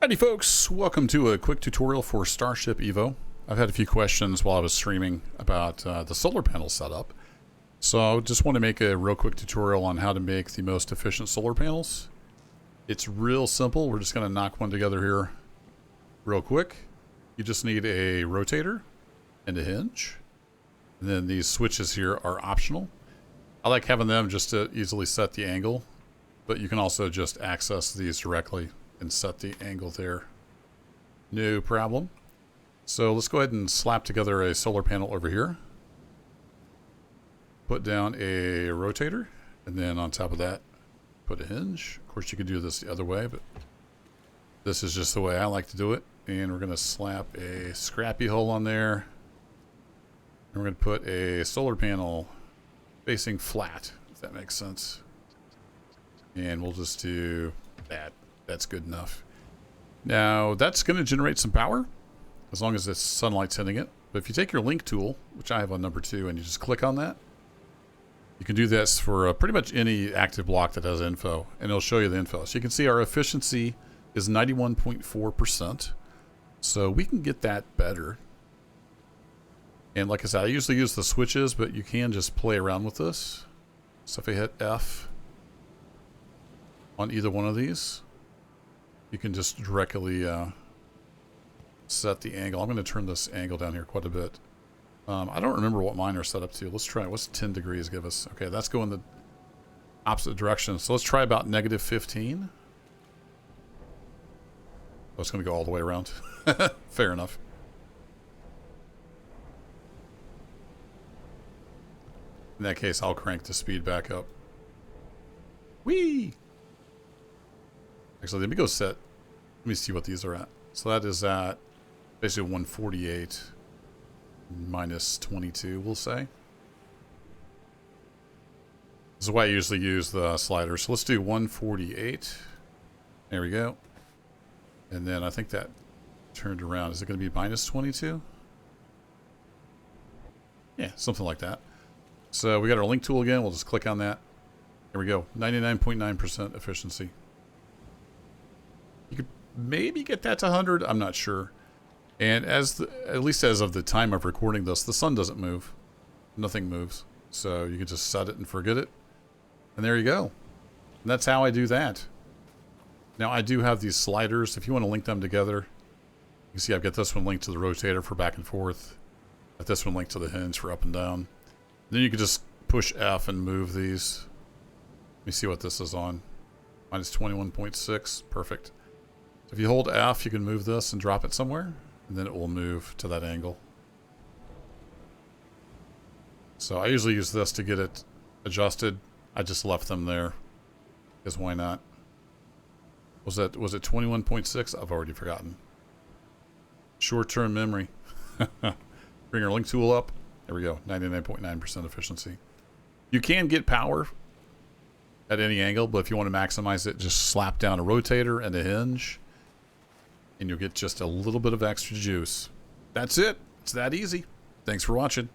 Howdy folks, welcome to a quick tutorial for Starship EVO. I've had a few questions while I was streaming about the solar panel setup. So I just want to make a real quick tutorial on how to make the most efficient solar panels. It's real simple. We're just going to knock one together here real quick. You just need a rotator and a hinge. And then these switches here are optional. I like having them just to easily set the angle, but you can also just access these directly and set the angle there. No problem. So let's go ahead and slap together a solar panel over here. Put down a rotator, and then on top of that, put a hinge. Of course, you could do this the other way, but this is just the way I like to do it. And we're going to slap a scrappy hole on there. And we're going to put a solar panel facing flat, if that makes sense. And we'll just do that. That's good enough. Now, that's going to generate some power, as long as the sunlight's hitting it. But if you take your link tool, which I have on number 2, and you just click on that, you can do this for pretty much any active block that has info, and it'll show you the info. So you can see our efficiency is 91.4%. So we can get that better. And like I said, I usually use the switches, but you can just play around with this. So if I hit F on either one of these, you can just directly set the angle. I'm going to turn this angle down here quite a bit. I don't remember what mine are set up to. Let's try. What's 10 degrees give us? Okay, that's going the opposite direction. So let's try about negative 15. Oh, it's going to go all the way around. Fair enough. In that case, I'll crank the speed back up. Whee! Actually, let me go set. Let me see what these are at. So that is at basically 148 minus 22, we'll say. This is why I usually use the slider. So let's do 148. There we go. And then I think that turned around. Is it going to be minus 22? Yeah, something like that. So we got our link tool again. We'll just click on that. There we go. 99.9% efficiency. You could maybe get that to 100. I'm not sure. And at least as of the time of recording this, the sun doesn't move. Nothing moves. So you can just set it and forget it. And there you go. And that's how I do that. Now I do have these sliders. If you want to link them together, you can see I've got this one linked to the rotator for back and forth. Got this one linked to the hinge for up and down. Then you can just push F and move these. Let me see what this is on. Minus 21.6. Perfect. So if you hold F, you can move this and drop it somewhere, and then it will move to that angle. So I usually use this to get it adjusted. I just left them there, because why not? Was it 21.6? I've already forgotten. Short-term memory. Bring our link tool up. There we go. 99.9% efficiency. You can get power at any angle, but if you want to maximize it, just slap down a rotator and a hinge, and you'll get just a little bit of extra juice. That's it. It's that easy. Thanks for watching.